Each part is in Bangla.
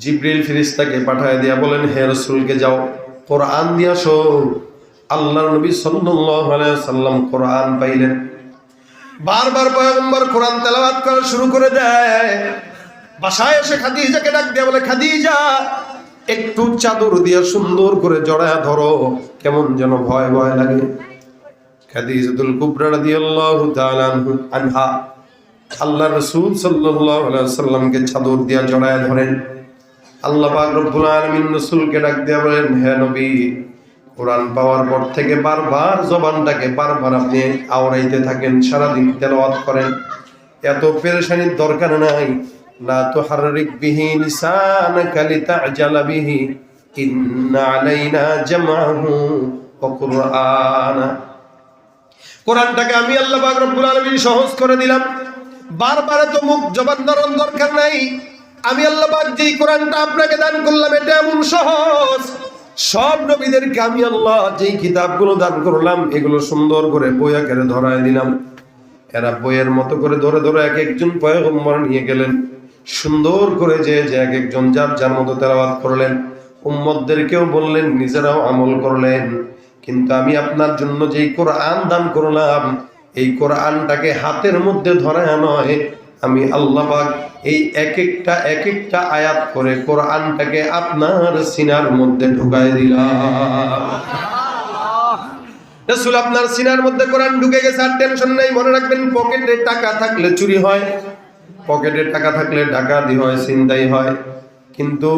জিবরিল ফেরেশতাকে পাঠায় দিয়া বলেন, হে রাসূলকে যাও কোরআন দিয়ে আসো। আল্লাহর নবী সাল্লাল্লাহু আলাইহি ওয়াসাল্লাম কোরআন পাইলেন। বারবার পয়গম্বর কোরআন তেলাওয়াত করা শুরু করে দেয়। বাসায় এসে খাদিজাকে ডাক দিয়া বলে, খাদিজা একটু চাদর দিয়া সুন্দর করে জড়ায়া ধরো, কেমন যেন ভয় ভয় লাগে। খাদিজাতুল কুবরা রাদিয়াল্লাহু তাআলা আনহা আল্লাহ রাসূল সাল্লাল্লাহু আলাইহি ওয়াসাল্লামকে চাদর দিয়া জড়ায়া ধরেন। আল্লাহ পাক রব্বুল আলামিন রাসূলকে ডাক দিয়া বলেন, হে নবী, কোরআন পাওয়ার পর থেকে বারবার জবানটাকে বারবার আপনি আওড়াইতে থাকেন, সারাদিন তেলাওয়াত করেন। এত পেরেশানির দরকার নাই। লা তুহাররিক বিহি লিসানাকা লিতা'জালা বিহি ইন্না আলাইনা জামাহু ওয়া কুরআনা। কোরআনটাকে আমি আল্লাহ পাক রব্বুল আলামিন সহজ করে দিলাম। বারবার তো মুখ জবান ধরার দরকার নাই। আমি আল্লাহ পাক যেই কোরআনটা আপনাকে দান করলাম এটা এমন সহজ। সব নবীদেরকে আমি আল্লাহ যেই কিতাবগুলো দান করলাম এগুলো সুন্দর করে বই আকারে ধরায় দিলাম। এরা বইয়ের মতো করে ধরে ধরে এক একজন পয়গম্বর নিয়ে গেলেন। সুন্দর করে যে এক একজন যার যার মতো তেলাওয়াত করলেন। উম্মতদেরকেও বললেন, নিজেরাও আমল করলেন। কিন্তু আমি আপনার জন্য যেই কোরআন দান করলাম এই কোরআনটাকে হাতের মধ্যে ধরায় নয়, আমি আল্লাহ পাক এই এক একটা আয়াত করে কোরআনটাকে আপনার সিনার মধ্যে ঢুকায় দিলাম। রাসূল আপনার সিনার মধ্যে কোরআন ঢুকে গেছে, আর টেনশন নাই। মনে রাখবেন, পকেটে টাকা থাকলে চুরি হয়, পকেটে টাকা থাকলে ডাকাতি হয়, ছিনতাই হয়। কিন্তু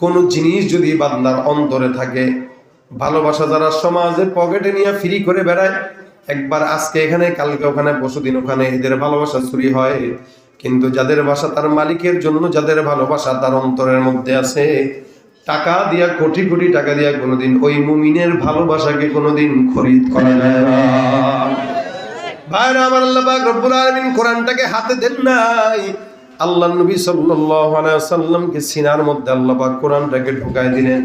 কোন জিনিস যদি বান্দার অন্তরে থাকে, ভালোবাসা যারা সমাজে পকেটে নিয়ে ফ্রি করে বেড়ায়, একবার আজকে এখানে কালকে ওখানে পরশুদিন ওখানে, এদের ভালোবাসা চুরি হয়। কিন্তু যাদের বাসা তার মালিকের জন্য, যাদের ভালোবাসা তার অন্তরের মধ্যে আছে, টাকা দিয়া কোটি কোটি টাকা দিয়া কোনোদিন ওই মুমিনের ভালোবাসাকে কোনোদিন খরিদ করা যায় না। ভাইরা আমার, আল্লাহ পাক রব্বুল আলামিন কোরআনটাকে হাতে দেন নাই, আল্লাহর নবী সাল্লাল্লাহু আলাইহি ওয়াসাল্লামকে সিনার মধ্যে আল্লাহ পাক কোরআনটাকে ঢুকায় দিলেন।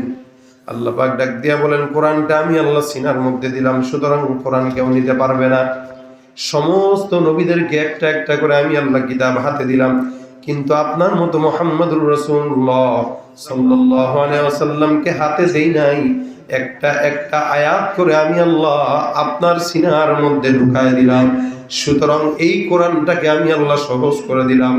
আল্লাহ পাক ডাক দিয়া বলেন, কোরআনটা আমি আল্লাহ সিনার মধ্যে দিলাম, সুতরাং কোরআন কেউ নিতে পারবে না। সমস্ত নবীদেরকে একটা একটা করে আমি আল্লাহ কিতাব হাতে দিলাম, কিন্তু আপনার মতো মুহাম্মদুর রাসূলুল্লাহ সাল্লাল্লাহু আলাইহি ওয়াসাল্লামকে হাতে দেই নাই। একটা একটা আয়াত করে আমি আল্লাহ আপনার সিনার মধ্যে ঢুকায় দিলাম। সুতরাং এই কোরআনটাকে আমি আল্লাহ সহজ করে দিলাম।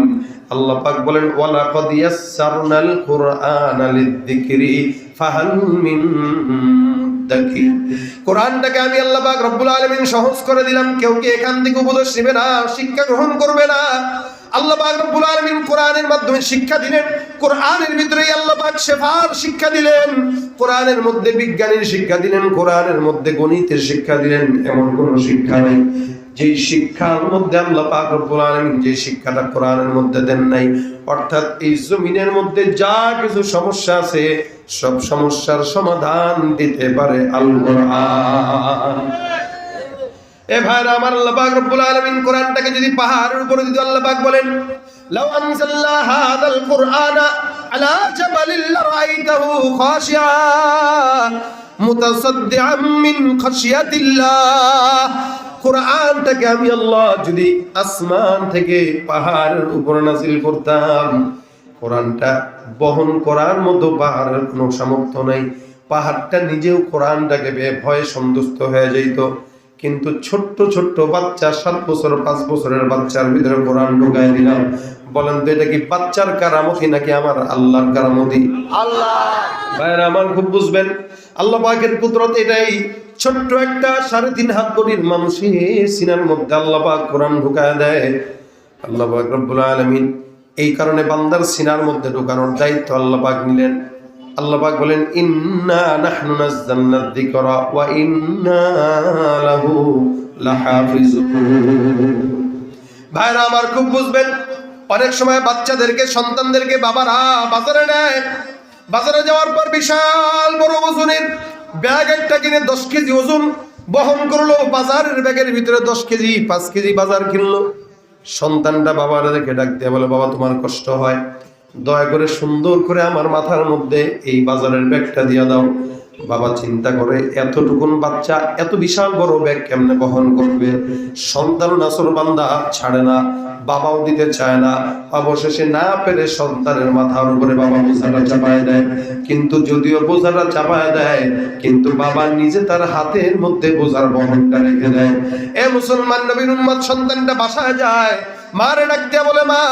আল্লাহ পাক বলেন, ওয়ালাকাদ ইয়াসসারনাল কুরআনা লিযিকরি ফাহাল মিন মুদ্দাকির। কোরআনটাকে আমি আল্লাহ পাক রব্বুল আলামিন সহজ করে দিলাম। কেউ কি এখান থেকে উপদেশ নেবে না, শিক্ষা গ্রহণ করবে না? আল্লাহ পাক রব্বুল আলামিন কোরআনের মাধ্যমে শিক্ষা দিলেন। কোরআনের ভিতরেই আল্লাহ পাক শেফার শিক্ষা দিলেন, কোরআনের মধ্যে বিজ্ঞানের শিক্ষা দিলেন, কোরআনের মধ্যে গণিতের শিক্ষা দিলেন। এমন কোন শিক্ষা নেই যেই শিক্ষার মধ্যে আল্লাহ পাক রব্বুল আলামিন যে শিক্ষাটা কোরআনের মধ্যে দেন নাই। অর্থাৎ এই জমিনের মধ্যে যা কিছু সমস্যা আছে সব সমস্যার সমাধান দিতে পারে আল কোরআন। এ ভাইরা আমার, আল্লাহ পাক রব্বুল আলামিন কোরআনটাকে যদি পাহাড়ের উপরে যদি আল্লাহ পাক বলেন, লাউ আনজালনা হাযাল কুরআনা আলা জাবালিন লারাআইতাহু খাশিআন মুতাসাদ্দিআন মিন খাশিয়াতিল্লাহ। কোরআনটাকে আমি আল্লাহ যদি আসমান থেকে পাহাড়ের উপরে নাযিল করতাম, কোরআনটা বহন করার মতো পাহাড়ের কোনো সামর্থ্য নাই। পাহাড়টা নিজেও কোরআনটাকে ভয়ে সন্তুষ্ট হয়ে যেত। কিন্তু ছোট্ট ছোট্ট বাচ্চা, 7 বছর 5 বছরের বাচ্চার ভিতরে কোরআন ঢুকায় দিলাম। বলেন তো এটা কি বাচ্চার কারামতি নাকি আমার আল্লাহর কারামতি? আল্লাহ। ভাইরা আমার, খুব বুঝবেন আল্লাহ পাকের কুদরত এটাই। ছোট্ট একটা 3.5 হাত বডির মানুষের সিনার মধ্যে আল্লাহ পাক কোরআন ঢুকায় দেয়। আল্লাহ পাক রব্বুল আলামিন এই কারণে বান্দার সিনার মধ্যে ঢুকানোর দায়িত্ব আল্লাহ পাক নিলেন। আল্লাহ পাক বলেন, ইন্না নাহনু নাযালনা যিকরা ওয়া ইন্না লাহু লাহাফিজুন। ভাইরা আমার, খুব বুঝবেন, অনেক সময় বাচ্চাদেরকে, সন্তানদেরকে বাবারা বাজারে নেয়। বাজারে যাওয়ার পর বিশাল বড় ওজনের ব্যাগ একটা কিনে 10 কেজি ওজন বহন করলো। বাজারের ব্যাগের ভিতরে 10 কেজি 5 কেজি বাজার কিনলো। সন্তানটা বাবার দেখে ডাক দিয়ে বলে, বাবা তোমার কষ্ট হয়, দয়া করে সুন্দর করে আমার মাথার মধ্যে এই বাজারের ব্যাগটা দিয়ে দাও। বাবা চিন্তা করে এতটুকুন বাচ্চা এত বিশাল বড় ব্যাগ কেমনে বহন করবে। সন্তান নাফরবান্দা ছাড়ে না, বাবাও দিতে চায় না। অবশেষে না পেরে সন্তানের মাথার উপরে বাবা বোঝাটা চাপায় দেয়। কিন্তু যদিও বোঝাটা চাপায় দেয়, কিন্তু বাবা নিজে তার হাতের মধ্যে বোঝার বহনটা রেখে দেয়। এ মুসলমান নবীর উম্মত, সন্তানটা বাসায় যায়, মারে ডাক দিয়া বলে, মা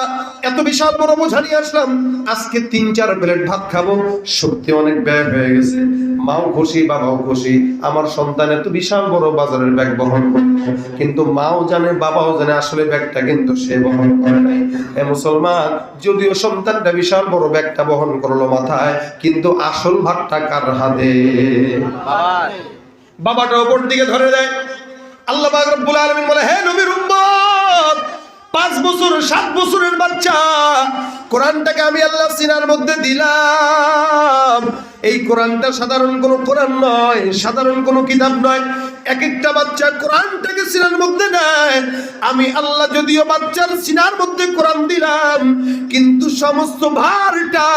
এত বিশাল বড় বোঝা নিয়ে আসলাম, আজকে 3-4 প্লেট ভাত খাবো, সত্যি অনেক ব্যয় হয়ে গেছে। মাও খুশি, বাবাও খুশি, আমার সন্তান এত বিশাল বড় বাজারের ব্যাগ বহন করলো। কিন্তু মাও জানে, বাবাও জানে, আসলে ব্যাগটা কিন্তু সে বহন করে নাই। এ মুসলমান, যদিও সন্তানটা বিশাল বড় ব্যাগটা বহন করলো মাথায়, কিন্তু আসল ভাগটা কার হাতে? বাবাটা উপর দিকে ধরে দেয়। আল্লাহ পাক রব্বুল আলামিন বলে, হে নবীর উম্মত, 5 বছর 7 বছরের বাচ্চা, কোরআনটাকে আমি আল্লাহ সিনার মধ্যে দিলাম। এই কোরআনটা সাধারণ কোনো কোরআন নয়, সাধারণ কোনো কিতাব নয়। এক একটা বাচ্চা কোরআনটাকে সিনার মধ্যে নেয়। আমি আল্লাহ যদিও বাচ্চার সিনার মধ্যে কোরআন দিলাম, কিন্তু সমস্ত ভারটা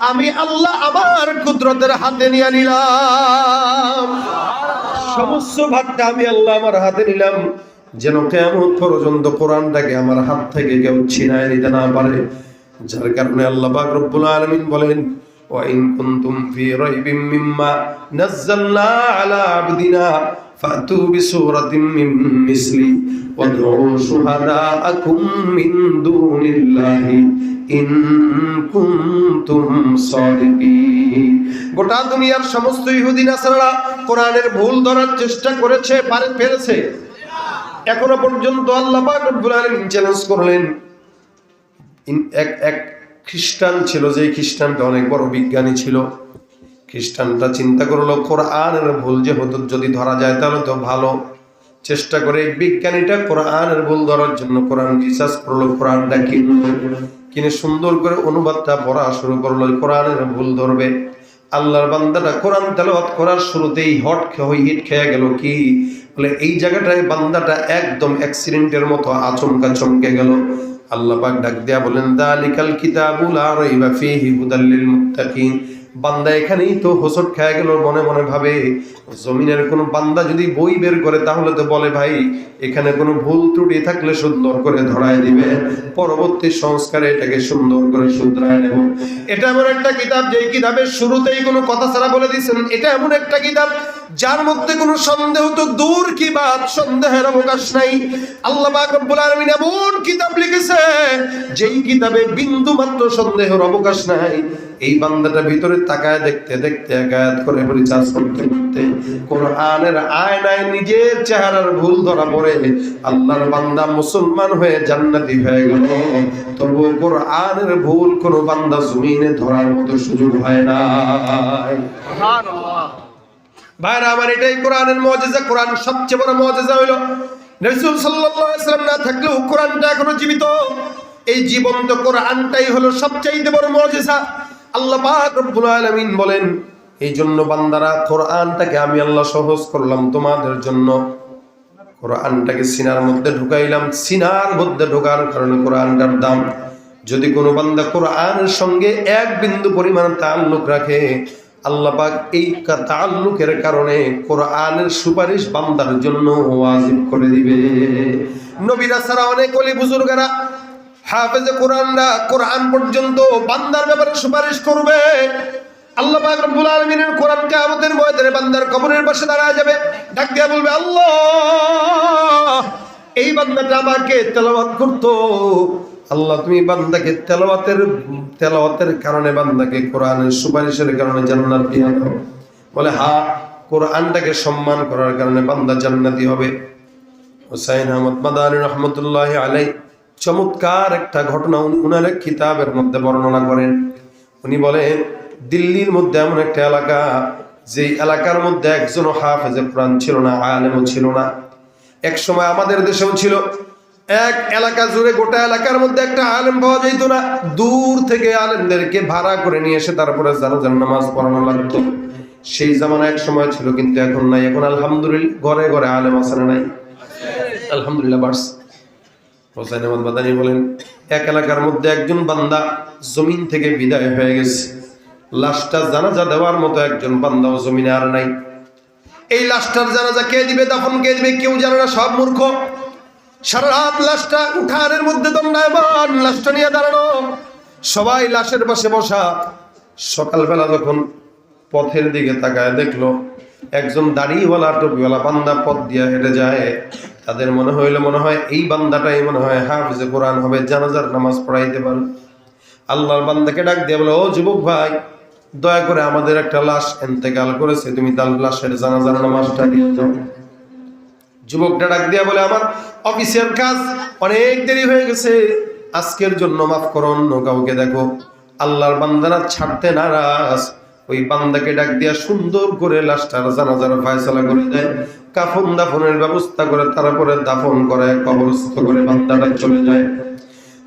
আমি আল্লাহ আমার কুদরতের হাতে নিয়ে নিলাম। সমস্ত ভারটা আমি আল্লাহ আমার হাতে নিলাম, যেন কিয়ামত পর্যন্ত কোরআনটাকে আমার হাত থেকে কেউ ছিনায় নিতে না পারে। যার কারণে আল্লাহ পাক রব্বুল আলামিন বলেন, ওয়া ইন কুনতুম ফি রাইবিম মিম্মা নাযালনা আলা আবদিনা ফাতু বিসূরাতিন মিন মিসলি ওয়াদউ শুহাদাআকুম মিন দুনিল্লাহি ইন কুনতুম সাদিকিন। গোটা দুনিয়ার সমস্ত ইহুদি নাসারা কোরআনের ভুল ধরার চেষ্টা করেছে, পেরেছে? এখনো পর্যন্ত আল্লাহ পাক রব্বুল আলামিন চ্যালেঞ্জ করলেন। এক খ্রিস্টান ছিল, যে খ্রিস্টানটা অনেক বড় বিজ্ঞানী ছিল। খ্রিস্টানটা চিন্তা করলো, কোরআনের ভুল যে হতো যদি ধরা যায় তাহলে তো ভালো। চেষ্টা করে বিজ্ঞানীটা কোরআনের ভুল ধরার জন্য কোরআন রিসার্চ করলো, কোরআনটা কিনে সুন্দর করে অনুবাদটা পড়া শুরু করলো, কোরআনের ভুল ধরবে। আল্লাহর বান্দাটা কোরআন তেলাওয়াত করার শুরুতেই হিট খেয়ে গেল। কি বলে, এই জায়গাটায় বান্দাটা একদম অ্যাক্সিডেন্টের মতো আচমকা চমকে গেল। আল্লাহ পাক ডাক দিয়া বলেন, যালিকাল কিতাবু লা রাইবা ফীহি হুদাল লিল মুত্তাকিন। বান্দা এখানেই তো হোঁচট খেয়ে গেল, মনে মনে ভাবে, জমিনের কোনো বান্দা যদি বই বের করে তাহলে তো বলে, ভাই এখানে কোনো ভুল ত্রুটি থাকলে সুন্দর করে ধরায় দিবে, পরবর্তী সংস্কারে এটাকে সুন্দর করে শুধরায় নেব। এটা এমন একটা কিতাব, যেই কিতাবের শুরুতেই কোনো কথা ছাড়া বলে দিয়েছেন, এটা এমন একটা কিতাব যার মধ্যে কোনো সন্দেহ তো দূর কি বাত, সন্দেহের অবকাশ নাই। আল্লাহ পাক রব্বুল আলামিন এমন কিতাব লিখেছে, যেই কিতাবে বিন্দু মাত্র সন্দেহের অবকাশ নাই। এই বান্দাটা ভিতরে তাকায় দেখতে দেখতে, একায়াত করে রিসার্চ করতে করতে কোরআনের আয়নায় নিজের চেহারার ভুল ধরা পড়ে আল্লাহর বান্দা মুসলমান হয়ে জান্নাতি হয়ে গেল। তবু কোরআনের ভুল কোনো বান্দা জমিনে ধরার মতো সুযোগ হয় না। সুবহানাল্লাহ। ভাইরা আমার, এটাই কোরআনের মুজিজা। কোরআন সবচেয়ে বড় মুজিজা হলো, রাসূল সাল্লাল্লাহু আলাইহি ওয়াসাল্লাম না থাকলেও কোরআনটা এখনো জীবিত। এই জীবন্ত কোরআনটাই হলো সবচেয়ে বড় মুজিজা। আল্লাহ পাক রব্বুল আলামিন বলেন, এই জন্য বান্দারা, কোরআনটাকে আমি আল্লাহ সহজ করলাম তোমাদের জন্য। কোরআনটাকে সিনার মধ্যে ঢুকাইলাম। সিনার মধ্যে ঢোকার কারণে কোরআনটার দাম। যদি কোনো বান্দা কোরআনের সঙ্গে এক বিন্দু পরিমাণ তাআল্লুক রাখে, আল্লাহ পাক এই তাআল্লুকের কারণে কোরআনের সুপারিশ বান্দার জন্য ওয়াজিব করে দিবে। নবীরা ছাড়া অনেক ওলি বুজুর্গরা, হাফেজে কোরআনরা কোরআন পর্যন্ত বান্দার ব্যাপারে সুপারিশ করবে। আল্লাহ পাক রব্বুল আলামিনের কোরআন কিয়ামতের ময়দানে বান্দার কবরের পাশে দাঁড়ায় যাবে, ডাক দিয়ে বলবে, আল্লাহ এই বান্দাটা আমাকে তেলাওয়াত করতো, আল্লাহ তুমি বান্দাকে তেলাওয়াতের কারণে, বান্দাকে কোরআনের সুপারিশের কারণে জান্নাত দিয়ে দাও। বলে, হ্যাঁ, কোরআনটাকে সম্মান করার কারণে বান্দা জান্নাতি হবে। হুসাইন আহমদ মাদানী রহমতুল্লাহি আলাইহি চমৎকার একটা ঘটনা উনার এক কিতাবের মধ্যে বর্ণনা করেন। উনি বলেন, দিল্লির মধ্যে এমন একটা এলাকা, যে এলাকার মধ্যে একজনও হাফেজে কোরআন ছিল না, আলেমও ছিল না। এক সময় আমাদের দেশেও ছিল। এক এলাকা জুড়ে, গোটা এলাকার মধ্যে একটা আলেম পাওয়া যেত না। দূর থেকে আলেমদেরকে ভাড়া করে নিয়ে এসে তারপরে জানাজার নামাজ পড়ানো লাগতো। সেই জামানা এক সময় ছিল, কিন্তু এখন নাই। এখন আলহামদুলিল্লাহ ঘরে ঘরে আলেম আছে না নাই? আলহামদুলিল্লাহ বাড়ছে। হোসেন আহমদ মাদানী বলেন, এক এলাকার মধ্যে একজন বান্দা জমিন থেকে বিদায় হয়ে গেছে। লাশটা জানাজা দেওয়ার মতো একজন বান্দাও জমিনে আর নাই। এই লাশটার জানাজা কে দিবে, দাফন কে দিবে, কেউ জানে না, সব মূর্খ। সারা রাত লাশটা উঠানের মধ্যে দণ্ডায়মান, লাশটা নিয়ে দাঁড়ানো, সবাই লাশের পাশে বসা। সকালবেলা যখন পথের দিকে তাকায় দেখলো একজন দাড়িওয়ালা টুপিওয়ালা বান্দা পথ দিয়ে হেঁটে যায়। তাদের মনে হয় এই বান্দাটাই মনে হয় হাফিজে কোরআন হবে, জানাজার নামাজ পড়াইতে পারে। আল্লাহর বান্দাকে ডাক দিয়ে বলে, ও যুবক ভাই, দয়া করে আমাদের একটা লাশ ইন্তেকাল করেছে, তুমি তার লাশের জানাজার নামাজটা দিয়ে যাও। যুবকটা ডাক দিয়া বলে, আমার অফিসের কাজ অনেক দেরি হয়ে গেছে, আজকের জন্য মাফ করো, অন্য কাউকে দেখো। আল্লাহর বান্দারা ছাড়তে নারাজ। ওই বান্দাকে ডাক দিয়া সুন্দর করে লাশটার জানাজার ফয়সালা করে দেয়, কাফন দাফনের ব্যবস্থা করে তারপরে দাফন করে কবরস্থ করে বান্দাটা চলে যায়।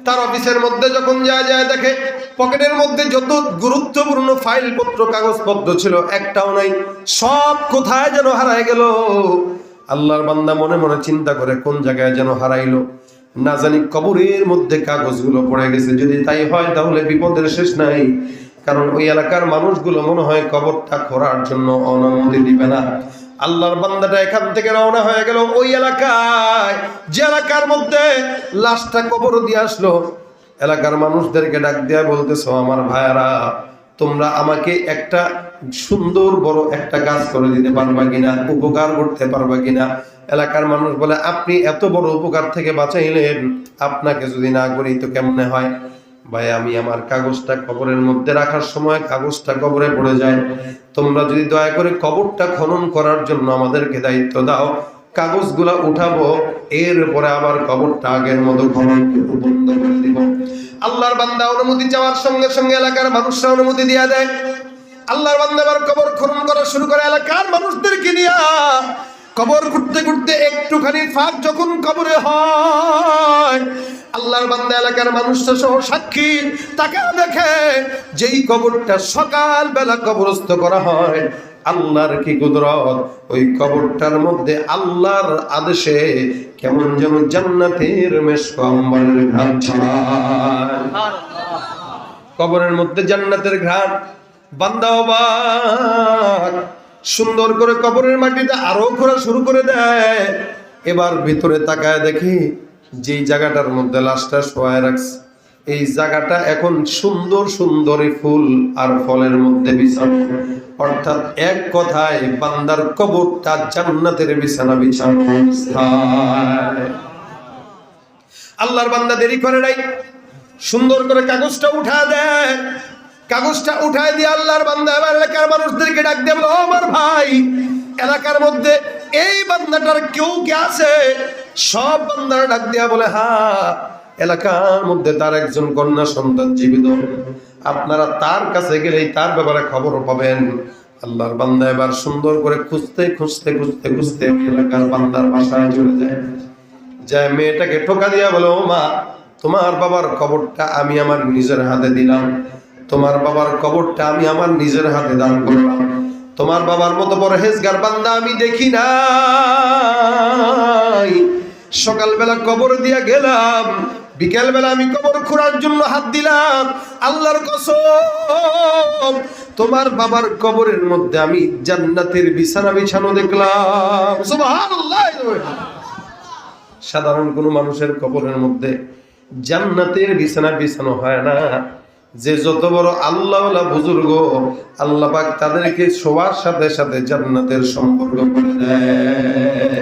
তার অফিসের মধ্যে যখন যায় দেখে পকেটের মধ্যে যত গুরুত্বপূর্ণ ফাইল পত্র কাগজপত্র ছিল একটাও নাই, সব কোথায় যেন হারায় গেল। আল্লাহর বান্দা মনে মনে চিন্তা করে কোন জায়গায় যেন হারাইলো, না জানি কবরের মধ্যে কাগজগুলো পড়ে গেছে। যদি তাই হয় তাহলে বিপদের শেষ নাই, কারণ ওই এলাকার মানুষগুলো মনে হয় কবরটা খোঁড়ার জন্য অনুমতি দিবে না। আল্লাহর বান্দাটা এখান থেকে রওনা হয়ে গেল ওই এলাকায়, যে এলাকার মধ্যে লাশটা কবর দিয়ে আসলো। এলাকার মানুষদেরকে ডাক দিয়া বলতেছো, আমার ভাইয়ারা, তোমরা আমাকে একটা সুন্দর বড় একটা কাজ করে দিতে পারবা কিনা, উপকার করতে পারবা কিনা? এলাকার মানুষ বলে, আপনি এত বড় উপকার থেকে বাঁচাইলেন, আপনাকে যদি না করি তো কেমনে হয়? ভাই, আমি আমার কাগজটা কবরের মধ্যে রাখার সময় কাগজটা কবরে পড়ে যায়, তোমরা যদি দয়া করে কবরটা খনন করার জন্য আমাদেরকে দায়িত্ব দাও, কাগজগুলা উঠাবো, এরপরে আবার কবরটা আগের মতো খনন বন্ধ করে দিব। আল্লাহর বান্দা অনুমতি চাওয়ার সঙ্গে সঙ্গে এলাকার মানুষরা অনুমতি দিয়ে দেয়। আল্লাহর বান্দা আবার কবর খনন করা শুরু করে এলাকার মানুষদেরকে নিয়ে। কবর খুঁড়তে খুঁড়তে একটুখানি ফাঁক যখন কবরে হয়, আল্লাহর বান্দা এলাকার মানুষরা সহ সাক্ষী তাকে দেখে যেই কবরটা সকাল বেলা কবরস্থ করা হয়, আল্লাহর কি কুদরত, ওই কবরটার মধ্যে আল্লাহর আদেশে কেমন যেন জান্নাতের মেশক আম্বরের ঘ্রাণ ছড়ায়। কবরের মধ্যে জান্নাতের ঘ্রাণ। বান্দা অবাক, সুন্দর করে কবরের মাটিতে আরো খোঁড়া শুরু করে দেয়। এবার ভিতরে তাকায় দেখি যেই জায়গাটার মধ্যে লাশটা শোয়ায় রাখছে, এই জায়গাটা এখন সুন্দর সুন্দরী ফুল আর ফলের মধ্যে বিছানো। অর্থাৎ এক কথায় বান্দার কবরটা জান্নাতের বিছানা বিছানো। আল্লাহর বান্দা দেরি করে নাই, সুন্দর করে কাগজটা উঠা দেয়। কাগজটা উঠায় দিয়ে আল্লাহর বান্দা এবার এলাকার মানুষদেরকে ডাক দিয়ে বলো, আমার ভাই, এলাকার মধ্যে এই বান্দাটার কেউ কি আছে? সব বান্দারা ডাক দিয়া বলে, হ্যাঁ, এলাকার মধ্যে তার একজন কন্যা সন্তান জীবিত, আপনারা তার কাছে গেলেই তার ব্যাপারে খবর পাবেন। আল্লাহর বান্দা এবার সুন্দর করে খুঁজতে খুঁজতে খুঁজতে খুঁজতে এলাকার বান্দার বাসায় চলে যায়। মেয়েটাকে ঠোকা দিয়া বলে, ও মা, তোমার বাবার কবরটা আমি আমার নিজের হাতে দিলাম, তোমার বাবার কবরটা আমি আমার নিজের হাতে দান করলাম। তোমার বাবার মতো পরহেজগার বান্দা আমি দেখি নাই। সকালবেলা কবর দিয়া গেলাম, বিকেল বেলা আমি কবর খোঁড়ার জন্য হাত দিলাম। আল্লাহর কসম, তোমার বাবার কবরের মধ্যে আমি জান্নাতের বিছানা বিছানো দেখলাম। সুবহানাল্লাহ। সাধারণ কোন মানুষের কবরের মধ্যে জান্নাতের বিছানা বিছানো হয় না। যে যত বড় আল্লাহওয়ালা বুজুর্গ, আল্লাহ পাক তাদেরকে সবার সাথে সাথে জান্নাতের সম্পর্ক করে দেয়।